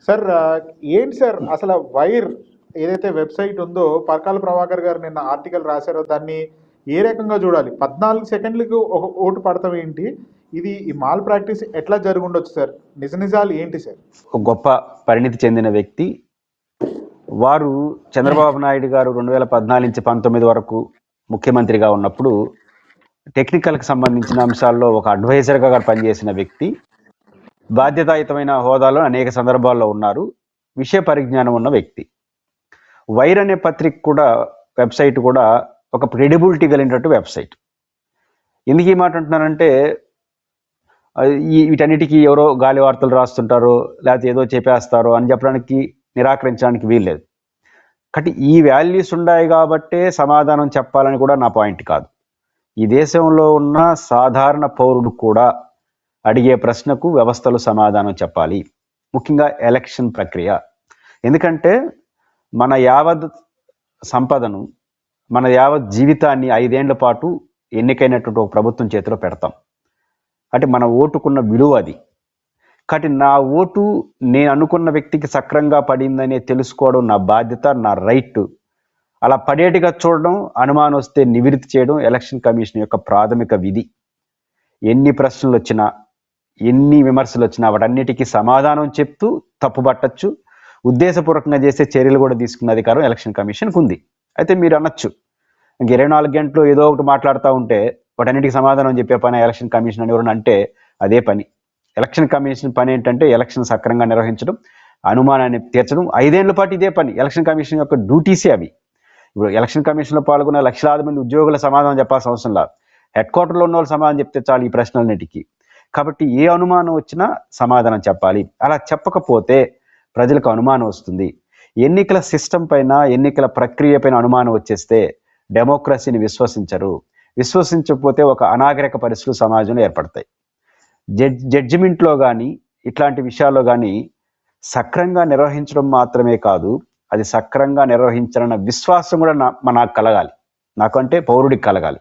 Sir ఏంటి sir అసలు wire ఏదైతే వెబ్సైట్ ఉందో పరకాల ప్రభాకర్ గారు నిన్న ఆర్టికల్ రాశారో దాన్ని ఏ రకంగా చూడాలి? 14 సెకండ్లకు ఒక ఓటు పడతాం ఏంటి? ఇది ఈ మాల్ ప్రాక్టీస్ ఎట్లా జరుగుండొచ్చు సార్? నిజాలు ఏంటి సార్? ఒక గొప్ప పరిణితి చెందిన వ్యక్తి వారు చంద్రబాబు నాయుడు గారు 2014 నుంచి 19 వరకు ముఖ్యమంత్రిగా ఉన్నప్పుడు టెక్నికల్కి సంబంధించిన అంశాల్లో ఒక అడ్వైజర్గా పనిచేసిన వ్యక్తి, బాధ్యతాయుతమైన హోదాలో అనేక సందర్భాల్లో ఉన్నారు, విషయ పరిజ్ఞానం ఉన్న వ్యక్తి. వైర్ అనే పత్రిక కూడా వెబ్సైట్ కూడా ఒక క్రెడిబిలిటీ కలిగినట్టు వెబ్సైట్. ఎందుకు ఈ మాట అంటున్నారంటే వీటన్నిటికీ ఎవరో గాలి వార్తలు రాస్తుంటారో లేకపోతే ఏదో చెప్పేస్తారో అని చెప్పడానికి నిరాకరించడానికి వీల్లేదు. కాబట్టి ఈ వాల్యూస్ ఉన్నాయి కాబట్టే సమాధానం చెప్పాలని కూడా నా పాయింట్ కాదు. ఈ దేశంలో ఉన్న సాధారణ పౌరుడు కూడా అడిగే ప్రశ్నకు వ్యవస్థలు సమాధానం చెప్పాలి, ముఖ్యంగా ఎలక్షన్ ప్రక్రియ. ఎందుకంటే మన యావత్ సంపదను, మన యావత్ జీవితాన్ని 5 ఏళ్ల పాటు ఎన్నికైనటువంటి ఒక ప్రభుత్వం చేతిలో పెడతాం. అంటే మన ఓటుకున్న విలువ అది. కాబట్టి నా ఓటు నేను అనుకున్న వ్యక్తికి సక్రంగా పడిందనే తెలుసుకోవడం నా బాధ్యత, నా రైట్. అలా పడేటిగా చూడడం, అనుమానం వస్తే నివృత్తి చేయడం ఎలక్షన్ కమిషన్ యొక్క ప్రాథమిక విధి. ఎన్ని ప్రశ్నలు వచ్చినా, ఎన్ని విమర్శలు వచ్చినా వాటన్నిటికీ సమాధానం చెప్తూ తప్పుపట్టచ్చు, ఉద్దేశపూర్వకంగా చేసే చర్యలు కూడా తీసుకున్న అధికారం ఎలక్షన్ కమిషన్కి ఉంది. అయితే మీరు అనొచ్చు, ఇంక 24 గంటలు ఏదో ఒకటి మాట్లాడుతూ ఉంటే వాటన్నిటికీ సమాధానం చెప్పే పని ఎలక్షన్ కమిషన్ అని ఎవరైనా అంటే అదే పని. ఎలక్షన్ కమిషన్ పని ఏంటంటే ఎలక్షన్ సక్రంగా నిర్వహించడం, అనుమానాన్ని తీర్చడం. 5 ఏళ్ల పాటు ఇదే పని. ఎలక్షన్ కమిషన్ యొక్క డ్యూటీసే అవి. ఇప్పుడు ఎలక్షన్ కమిషన్లో పాల్గొన్న లక్షలాది మంది ఉద్యోగుల సమాధానం చెప్పాల్సిన అవసరం లేదు. హెడ్ క్వార్టర్లో ఉన్న వాళ్ళు సమాధానం చెప్తే చాలు ఈ ప్రశ్నలన్నిటికీ. కాబట్టి ఏ అనుమానం వచ్చినా సమాధానం చెప్పాలి. అలా చెప్పకపోతే ప్రజలకు అనుమానం వస్తుంది. ఎన్నికల సిస్టమ్ పైన, ఎన్నికల ప్రక్రియ పైన అనుమానం వచ్చేస్తే డెమోక్రసీని విశ్వసించరు. విశ్వసించకపోతే ఒక అనాగరిక పరిస్థితులు సమాజంలో ఏర్పడతాయి. జడ్జిమెంట్లో కానీ ఇట్లాంటి విషయాల్లో కానీ సక్రంగా నిర్వహించడం మాత్రమే కాదు, అది సక్రంగా నిర్వహించాలన్న విశ్వాసం కూడా నాకు కలగాలి, నాకంటే పౌరుడికి కలగాలి.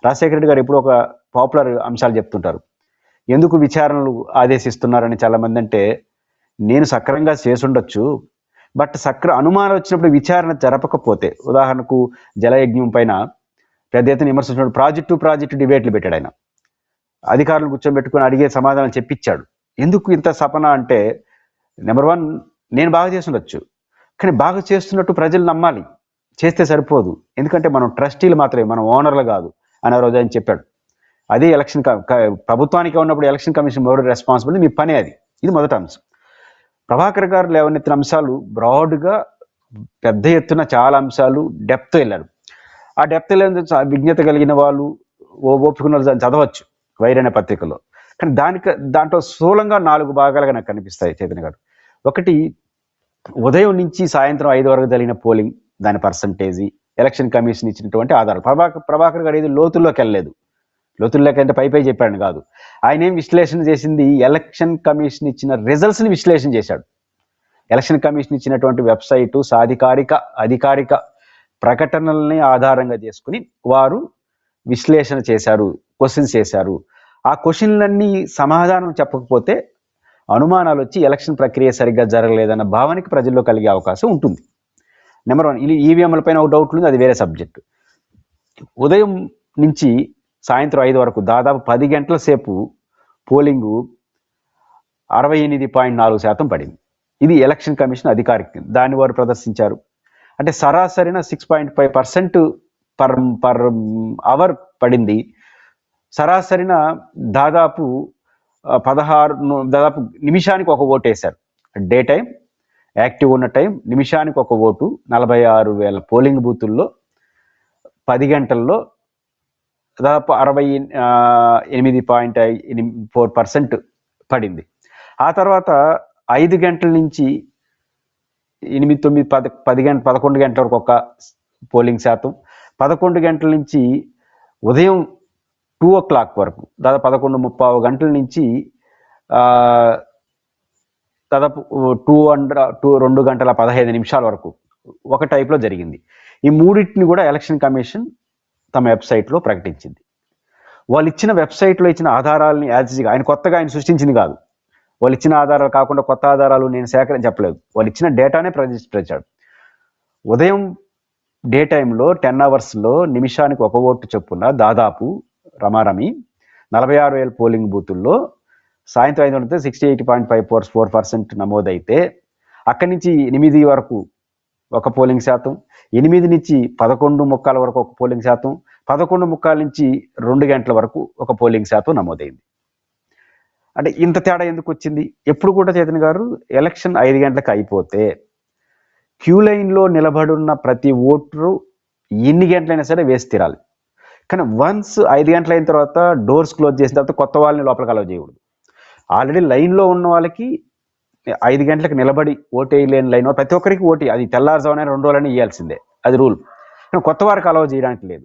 రాజశేఖర రెడ్డి గారు ఎప్పుడు ఒక పాపులర్ అంశాలు చెప్తుంటారు. ఎందుకు విచారణలు ఆదేశిస్తున్నారని చాలామంది అంటే, నేను సక్రంగా చేసుండొచ్చు, బట్ అనుమానం వచ్చినప్పుడు విచారణ జరపకపోతే, ఉదాహరణకు జలయజ్ఞం పైన పెద్ద ఎత్తున విమర్శించినప్పుడు ప్రాజెక్టు డిబేట్లు పెట్టాడు ఆయన. అధికారులను కూర్చోబెట్టుకుని అడిగే సమాధానం చెప్పించాడు. ఎందుకు ఇంత సపన అంటే, నెంబర్ 1 నేను బాగా చేస్తుండొచ్చు, కానీ బాగా చేస్తున్నట్టు ప్రజలు నమ్మాలి, చేస్తే సరిపోదు. ఎందుకంటే మనం ట్రస్టీలు మాత్రమే, మనం ఓనర్లు కాదు అని రోజు ఆయన చెప్పాడు. అదే ఎలక్షన్ ప్రభుత్వానికి ఉన్నప్పుడు ఎలక్షన్ కమిషన్ మోరల్ రెస్పాన్సిబిలిటీ, మీ పనే అది. ఇది మొదటి అంశం. ప్రభాకర్ గారు లేవనెత్తిన అంశాలు బ్రాడ్గా పెద్ద ఎత్తున చాలా అంశాలు డెప్త్ వెళ్ళారు. ఆ డెప్త్ విజ్ఞత కలిగిన వాళ్ళు, ఓపుకున్న వాళ్ళు చదవచ్చు వైర్ అనే పత్రికలో. కానీ దాంట్లో స్థూలంగా 4 భాగాలుగా నాకు కనిపిస్తాయి చైతన్య గారు. ఒకటి, ఉదయం నుంచి సాయంత్రం 5 వరకు జరిగిన పోలింగ్, దాని పర్సంటేజీ, ఎలక్షన్ కమిషన్ ఇచ్చినటువంటి ఆధారాలు. ప్రభాకర్ గారు ఏది లోతుల్లోకి వెళ్ళలేదు. లోతుల్లోకి అంటే పై చెప్పాడు కాదు. ఆయన ఏం విశ్లేషణ చేసింది, ఎలక్షన్ కమిషన్ ఇచ్చిన రిజల్ట్స్ని విశ్లేషణ చేశాడు. ఎలక్షన్ కమిషన్ ఇచ్చినటువంటి వెబ్సైటు అధికారిక ప్రకటనల్ని ఆధారంగా చేసుకుని వారు విశ్లేషణ చేశారు, క్వశ్చన్స్ చేశారు. ఆ క్వశ్చన్లన్నీ సమాధానం చెప్పకపోతే అనుమానాలు వచ్చి ఎలక్షన్ ప్రక్రియ సరిగ్గా జరగలేదన్న భావనకి ప్రజల్లో కలిగే అవకాశం ఉంటుంది. నెంబర్ 1, ఈవీఎంల పైన ఒక డౌట్ ఉంది, అది వేరే సబ్జెక్టు. ఉదయం నుంచి సాయంత్రం 5 వరకు దాదాపు 10 గంటల సేపు పోలింగు 68.4% పడింది. ఇది ఎలక్షన్ కమిషన్ అధికారిక, దాన్ని వారు ప్రదర్శించారు. అంటే సరాసరిన 6.5% పర్ అవర్ పడింది. సరాసరిన దాదాపు నిమిషానికి ఒక ఓటు వేశారు. డే టైం, యాక్టివ్ ఉన్న టైం, నిమిషానికి ఒక ఓటు. 46,000 పోలింగ్ బూతుల్లో 10 గంటల్లో దాదాపు 68.4% పడింది. ఆ తర్వాత 5 గంటల నుంచి 8, 9, 11 గంటల వరకు ఒక పోలింగ్ శాతం, 11 గంటల నుంచి ఉదయం 2 o'clock వరకు దాదాపు 11:30 గంటల నుంచి దాదాపు 2 గంటల 15 నిమిషాల వరకు ఒక టైప్లో జరిగింది. ఈ మూడింటిని కూడా ఎలక్షన్ కమిషన్ తమ వెబ్సైట్లో ప్రకటించింది. వాళ్ళు ఇచ్చిన వెబ్సైట్లో ఇచ్చిన ఆధారాలని ఆయన కొత్తగా సృష్టించింది కాదు. వాళ్ళు ఇచ్చిన ఆధారాలు కాకుండా కొత్త ఆధారాలు నేను చెప్పలేదు. వాళ్ళు ఇచ్చిన డేటానే ప్రచాడు. ఉదయం డే టైంలో 10 అవర్స్లో నిమిషానికి 1 ఓటు చొప్పున దాదాపు రమారమి 46,000 పోలింగ్ బూతుల్లో సాయంత్రం 5 గంటలతో 68.54% నమోదైతే అక్కడి నుంచి 8 వరకు ఒక పోలింగ్ శాతం, 8 నుంచి 11:15 వరకు ఒక పోలింగ్ శాతం, 11:15 నుంచి 2 గంటల వరకు ఒక పోలింగ్ శాతం నమోదైంది. అంటే ఇంత తేడా ఎందుకు వచ్చింది? ఎప్పుడు కూడా చైతన్య గారు ఎలక్షన్ 5 గంటలకు అయిపోతే క్యూ లైన్లో నిలబడున్న ప్రతి ఓటరు ఎన్ని గంటలైనా సరే వేసి తీరాలి. కానీ వన్స్ 5 గంటలు అయిన తర్వాత డోర్స్ క్లోజ్ చేసిన తర్వాత కొత్త వాళ్ళని లోపలికి అలౌ చేయకూడదు. ఆల్రెడీ లైన్లో ఉన్న వాళ్ళకి 5 గంటలకు నిలబడి ఓటేయలేని లైన్ ప్రతి ఒక్కరికి ఓటు అది తెల్లారుజామున 2 రోజులని ఇవ్వాల్సిందే, అది రూల్. కానీ కొత్త వారికి అలౌ చేయడానికి లేదు.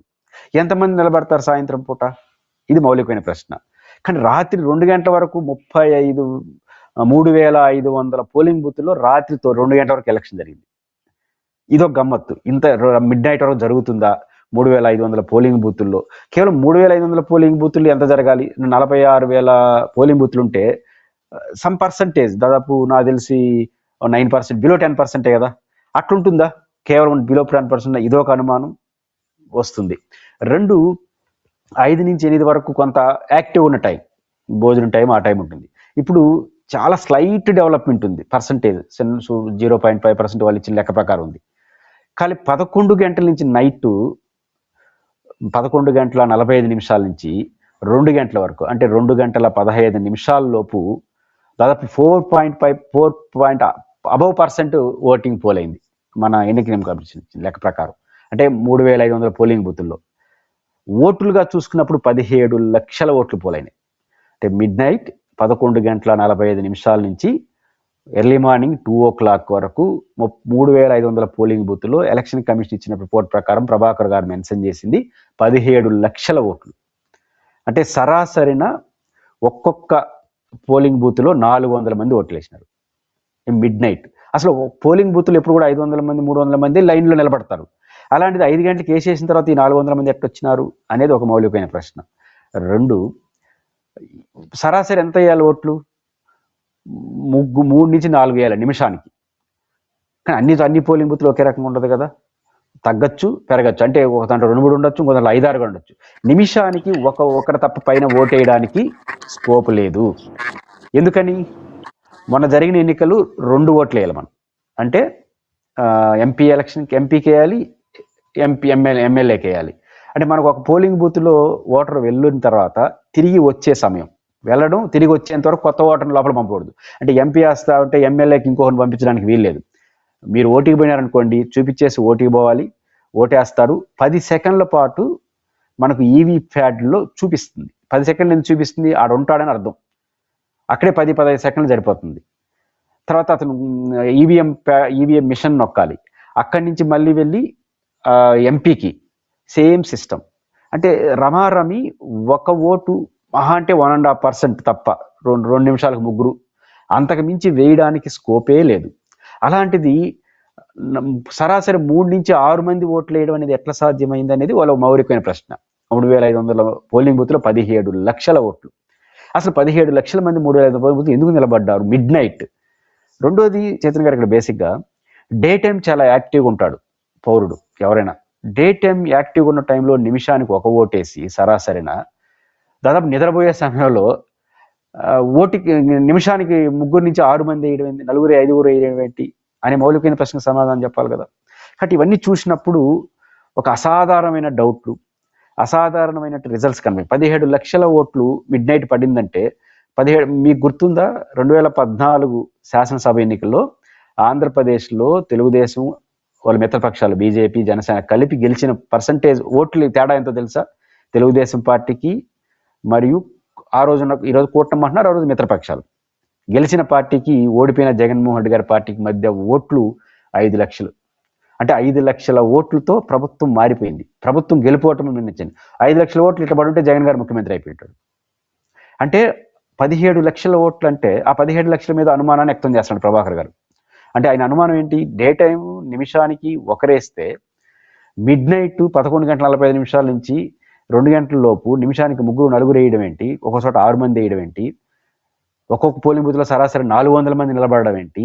ఎంతమంది నిలబడతారు సాయంత్రం పూట? ఇది మౌలికమైన ప్రశ్న. కానీ రాత్రి 2 గంటల వరకు 3,500 పోలింగ్ బూత్లో రాత్రితో 2 గంటల వరకు ఎలక్షన్ జరిగింది. ఇదొక గమ్మత్తు. ఇంత మిడ్ నైట్ వరకు జరుగుతుందా 3,500 పోలింగ్ బూతుల్లో? కేవలం 3,500 పోలింగ్ బూతుల్లో ఎంత జరగాలి? 46,000 పోలింగ్ బూతులు ఉంటే సమ్ పర్సంటేజ్, దాదాపు నాకు తెలిసి 9%, బిలో 10% కదా. అట్లుంటుందా? కేవలం బిలో 10%? ఇదొక అనుమానం వస్తుంది. 2, 5 నుంచి 8 వరకు కొంత యాక్టివ్ ఉన్న టైం, భోజనం టైం, ఆ టైం ఉంటుంది. ఇప్పుడు చాలా స్లైట్ డెవలప్మెంట్ ఉంది, పర్సంటేజ్ 0.5% వాళ్ళు ఇచ్చిన లెక్క ప్రకారం ఉంది. కానీ 11 గంటల నుంచి నైట్ 11:45 నుంచి 2 గంటల వరకు, అంటే 2:15 లోపు దాదాపు 4.5 అబవ్% ఓటింగ్ పోల్ అయింది మన ఎన్నికల కమిషన్ లెక్క ప్రకారం. అంటే 3,500 పోలింగ్ బూతుల్లో ఓట్లుగా చూసుకున్నప్పుడు 17 లక్షల ఓట్లు పోలైనాయి. అంటే మిడ్ నైట్ 11:45 నుంచి ఎర్లీ మార్నింగ్ 2 వరకు 3,500 పోలింగ్ బూత్లో ఎలక్షన్ కమిషన్ ఇచ్చిన రిపోర్ట్ ప్రకారం ప్రభాకర్ గారు మెన్షన్ చేసింది 17 లక్షల ఓట్లు. అంటే సరాసరిన ఒక్కొక్క పోలింగ్ బూత్లో 400 మంది ఓట్లు వేసినారు మిడ్ నైట్. అసలు పోలింగ్ బూత్లు ఎప్పుడు కూడా 500 మంది 300 మంది లైన్లో నిలబడతారు. అలాంటిది 5 గంటలకు వేసేసిన తర్వాత ఈ 400 మంది ఎట్టొచ్చినారు అనేది ఒక మౌలికమైన ప్రశ్న. 2, సరాసరి ఎంత వేయాలి ఓట్లు? 3 నుంచి 4 వేయాలి నిమిషానికి. కానీ అన్ని పోలింగ్ బూత్లు ఒకే రకంగా ఉండదు కదా, తగ్గచ్చు పెరగచ్చు. అంటే ఒక దాంట్లో 2-3 ఉండొచ్చు, ఇంకో దాంట్లో 5-6 ఉండొచ్చు. నిమిషానికి ఒకరు తప్ప పైన ఓటేయడానికి స్కోప్ లేదు. ఎందుకని? మొన్న జరిగిన ఎన్నికలు 2 ఓట్లు వేయాలి మనం. అంటే ఎంపీ ఎలక్షన్కి ఎంపీకి వేయాలి, ఎమ్మెల్యేకి వేయాలి. అంటే మనకు ఒక పోలింగ్ బూత్లో ఓటర్ వెళ్ళిన తర్వాత తిరిగి వచ్చే సమయం, వెళ్ళడం తిరిగి వచ్చేంత వరకు కొత్త ఓటర్ని లోపల పంపకూడదు. అంటే ఎంపీ వేస్తా ఉంటే ఎమ్మెల్యేకి ఇంకొకరిని పంపించడానికి వీల్లేదు. మీరు ఓటీకి పోయినారనుకోండి, చూపించేసి ఓటీకి పోవాలి, ఓటేస్తారు. 10 సెకండ్ల పాటు మనకు ఈవీ ప్యాడ్లో చూపిస్తుంది. 10 సెకండ్లు ఎందుకు చూపిస్తుంది? ఆడ ఉంటాడని అర్థం. అక్కడే 10-15 సెకండ్లు సరిపోతుంది. తర్వాత అతను ఈవీఎం మిషన్ నొక్కాలి. అక్కడి నుంచి మళ్ళీ వెళ్ళి ఎంపీకి సేమ్ సిస్టమ్. అంటే రమారమి ఒక ఓటు మహా అంటే 1.5% తప్ప 2 నిమిషాలకు 3, అంతకు మించి వేయడానికి స్కోపే లేదు. అలాంటిది సరాసరి 3 నుంచి 6 మంది ఓట్లు వేయడం అనేది ఎట్లా సాధ్యమైంది అనేది వాళ్ళ మౌలికమైన ప్రశ్న. 3,500 పోలింగ్ బూత్లో 17 లక్షల ఓట్లు. అసలు 17 లక్షల మంది 3,500 పోలింగ్ బూత్ ఎందుకు నిలబడ్డారు మిడ్ నైట్? రెండోది చైతన్య గారు, ఇక్కడ బేసిక్గా డే టైం చాలా యాక్టివ్గా ఉంటాడు పౌరుడు. ఎవరైనా డే టైం యాక్టివ్గా ఉన్న టైంలో నిమిషానికి 1 ఓటేసి సరాసరిన దాదాపు నిద్రపోయే సమయంలో ఓటుకి నిమిషానికి 3 నుంచి 6 మంది వేయడం ఏంటి, 4, 5 వేయడం ఏంటి అనే మౌలికమైన ప్రశ్నకు సమాధానం చెప్పాలి కదా. కాబట్టి ఇవన్నీ చూసినప్పుడు ఒక అసాధారణమైన డౌట్లు, అసాధారణమైన రిజల్ట్స్ కనిపి 17 లక్షల ఓట్లు మిడ్ నైట్ పడిందంటే 17 మీకు గుర్తుందా? 2014 శాసనసభ ఎన్నికల్లో ఆంధ్రప్రదేశ్లో తెలుగుదేశం వాళ్ళ మిత్రపక్షాలు బీజేపీ, జనసేన కలిపి గెలిచిన పర్సంటేజ్ ఓట్లు తేడా ఎంతో తెలుసా? తెలుగుదేశం పార్టీకి మరియు ఈరోజు కూటమి అంటున్నారు, ఆ రోజు మిత్రపక్షాలు గెలిచిన పార్టీకి ఓడిపోయిన జగన్మోహన్ రెడ్డి గారి పార్టీకి మధ్య ఓట్లు 5 లక్షలు. అంటే 5 లక్షల ఓట్లతో ప్రభుత్వం మారిపోయింది. ప్రభుత్వం గెలుపోవటం నిర్ణయించింది. 5 లక్షల ఓట్లు ఇట్లా పడుంటే జగన్ గారు ముఖ్యమంత్రి అయిపోయింటాడు. అంటే 17 లక్షల ఓట్లు అంటే ఆ 17 లక్షల మీద అనుమానాన్ని వ్యక్తం చేస్తున్నాడు ప్రభాకర్ గారు. అంటే ఆయన అనుమానం ఏంటి? డే టైం నిమిషానికి ఒకరేస్తే మిడ్ నైట్ 11:45 నుంచి 2 గంటల లోపు నిమిషానికి 3-4 వేయడం ఏంటి, ఒక చోట 6 మంది వేయడం ఏంటి, ఒక్కొక్క పోలింగ్ బూత్లో సరాసరి 400 మంది నిలబడడం ఏంటి?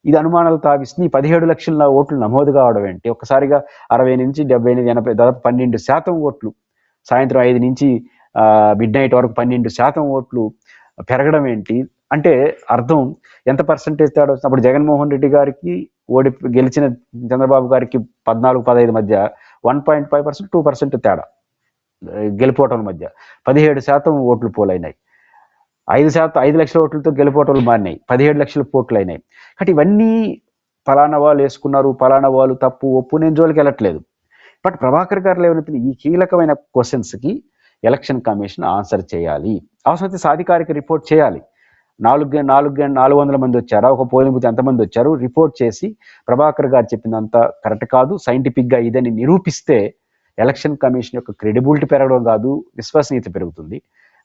ఇది అనుమానాలు తావిస్తుంది. 17 లక్షల ఓట్లు నమోదు కావడం ఏంటి? ఒక్కసారిగా 60 నుంచి 70, 80 దాదాపు 12% ఓట్లు సాయంత్రం 5 నుంచి మిడ్ నైట్ వరకు 12% ఓట్లు పెరగడం ఏంటి? అంటే అర్థం ఎంత పర్సెంటేజ్ తేడా వస్తుంది? అప్పుడు జగన్మోహన్ రెడ్డి గారికి గెలిచిన చంద్రబాబు గారికి 14-15 మధ్య 1.5%, 2% తేడా గెలుపోవటం మధ్య 17% ఓట్లు పోలైనాయి. 5 లక్షల ఓట్లతో గెలుపోవటాలు మారినాయి. 17 లక్షల ఓట్లు అయినాయి. కాబట్టి ఇవన్నీ ఫలానా వాళ్ళు వేసుకున్నారు, ఫలానా వాళ్ళు తప్పు ఒప్పు, నేను జోలికి వెళ్ళట్లేదు. బట్ ప్రభాకర్ గారు లేవనెత్తిన ఈ కీలకమైన క్వశ్చన్స్కి ఎలక్షన్ కమిషన్ ఆన్సర్ చేయాలి. అవసరమైతే సాధికారిక రిపోర్ట్ చేయాలి. 400 మంది వచ్చారా, ఒక పోలింగ్ బూత్ ఎంతమంది వచ్చారు, రిపోర్ట్ చేసి ప్రభాకర్ గారు చెప్పిందంతా కరెక్ట్ కాదు, సైంటిఫిక్గా ఇదని నిరూపిస్తే ఎలక్షన్ కమిషన్ యొక్క క్రెడిబిలిటీ పెరగడం కాదు, విశ్వసనీయత పెరుగుతుంది,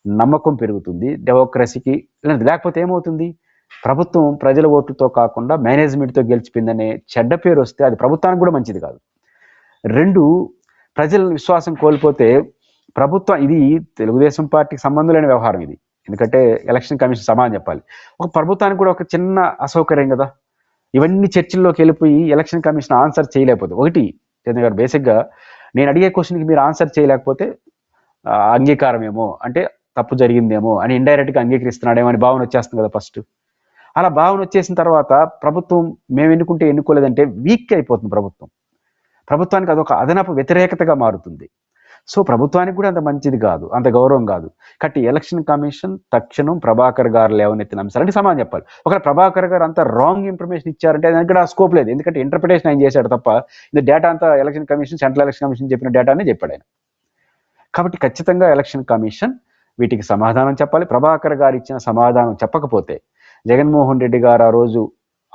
నమ్మకం పెరుగుతుంది డెమోక్రసీకి. లేకపోతే ఏమవుతుంది? ప్రభుత్వం ప్రజల ఓట్లతో కాకుండా మేనేజ్మెంట్తో గెలిచిపోయిందనే చెడ్డ పేరు వస్తే అది ప్రభుత్వానికి కూడా మంచిది కాదు. 2, ప్రజల విశ్వాసం కోల్పోతే ప్రభుత్వం, ఇది తెలుగుదేశం పార్టీకి సంబంధం లేని వ్యవహారం ఇది. ఎందుకంటే ఎలక్షన్ కమిషన్ సమాధానం చెప్పాలి. ఒక ప్రభుత్వానికి కూడా ఒక చిన్న అసౌకర్యం కదా. ఇవన్నీ చర్చల్లోకి వెళ్ళిపోయి ఎలక్షన్ కమిషన్ ఆన్సర్ చేయలేకపోతే, ఒకటి చంద్ర గారు బేసిక్గా నేను అడిగే క్వశ్చన్కి మీరు ఆన్సర్ చేయలేకపోతే అంగీకారం ఏమో, అంటే తప్పు జరిగిందేమో అని ఇండైరెక్ట్గా అంగీకరిస్తున్నాడేమో అని భావన వచ్చేస్తుంది కదా ఫస్ట్. అలా భావన వచ్చేసిన తర్వాత ప్రభుత్వం మేము ఎన్నుకోలేదంటే వీక్ అయిపోతుంది ప్రభుత్వానికి అదొక అదనపు వ్యతిరేకతగా మారుతుంది. సో ప్రభుత్వానికి కూడా అంత మంచిది కాదు, అంత గౌరవం కాదు. కాబట్టి ఎలక్షన్ కమిషన్ తక్షణం ప్రభాకర్ గారు లేవనెత్తిన అంశాలంటే సమాధానం చెప్పాలి. ఒకవేళ ప్రభాకర్ గారు అంత రాంగ్ ఇన్ఫర్మేషన్ ఇచ్చారంటే దానికి కూడా స్కోప్ లేదు. ఎందుకంటే ఇంటర్ప్రిటేషన్ ఆయన చేశాడు తప్ప ఇది డేటా అంతా election commission, central election commission చెప్పిన డేటానే చెప్పాడు ఆయన. కాబట్టి ఖచ్చితంగా ఎలక్షన్ కమిషన్ వీటికి సమాధానం చెప్పాలి. ప్రభాకర్ గారు ఇచ్చిన సమాధానం చెప్పకపోతే జగన్మోహన్ రెడ్డి గారు ఆ రోజు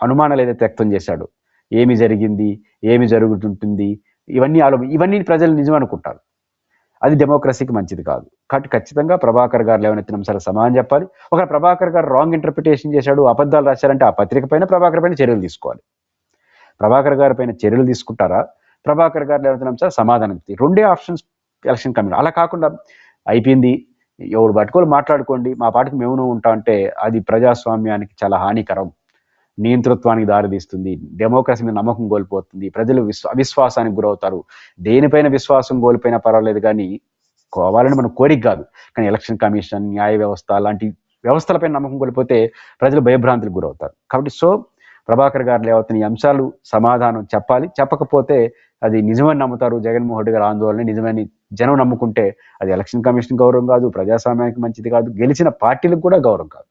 అనుమానాలు ఏదైతే వ్యక్తం చేశాడు, ఏమి జరిగింది, ఏమి జరుగుతుంటుంది, ఇవన్నీ ప్రజలు నిజం అనుకుంటారు. అది డెమోక్రసీకి మంచిది కాదు. కాబట్టి ఖచ్చితంగా ప్రభాకర్ గారు లేవనెత్తిన అంశాలకు సమాధానం చెప్పాలి. ఒకవేళ ప్రభాకర్ గారు రాంగ్ ఇంటర్ప్రిటేషన్ చేశాడు, అబద్ధాలు రాశారంటే ఆ పత్రిక పైన ప్రభాకర్ పైన చర్యలు తీసుకోవాలి. ప్రభాకర్ గారి పైన చర్యలు తీసుకుంటారా, ప్రభాకర్ గారు లేవనెత్తిన అంశాలు సమాధానం. 2 ఆప్షన్స్ ఎలక్షన్ కమిషన్. అలా కాకుండా అయిపోయింది, ఎవరు పట్టుకోలు మాట్లాడుకోండి, మా పాటికి మేము ఉంటాం అంటే అది ప్రజాస్వామ్యానికి చాలా హానికరం, నియంతృత్వానికి దారితీస్తుంది, డెమోక్రసీ మీద నమ్మకం కోల్పోతుంది, ప్రజలు అవిశ్వాసానికి గురవుతారు. దేనిపైన విశ్వాసం కోల్పోయినా పర్వాలేదు, కానీ కావాలని మన కోరిక కాదు. కానీ ఎలక్షన్ కమిషన్, న్యాయ వ్యవస్థ లాంటి వ్యవస్థలపైన నమ్మకం కోల్పోతే ప్రజలు భయభ్రాంతులకు గురవుతారు. కాబట్టి ప్రభాకర్ గారు లేవనెత్తిన ఈ అంశాలు సమాధానం చెప్పాలి. చెప్పకపోతే అది నిజమని నమ్ముతారు జగన్మోహన్ రెడ్డి గారు ఆందోళన, నిజమని జనం నమ్ముకుంటే అది ఎలక్షన్ కమిషన్ గౌరవం కాదు, ప్రజాస్వామ్యానికి మంచిది కాదు, గెలిచిన పార్టీలకు కూడా గౌరవం కాదు.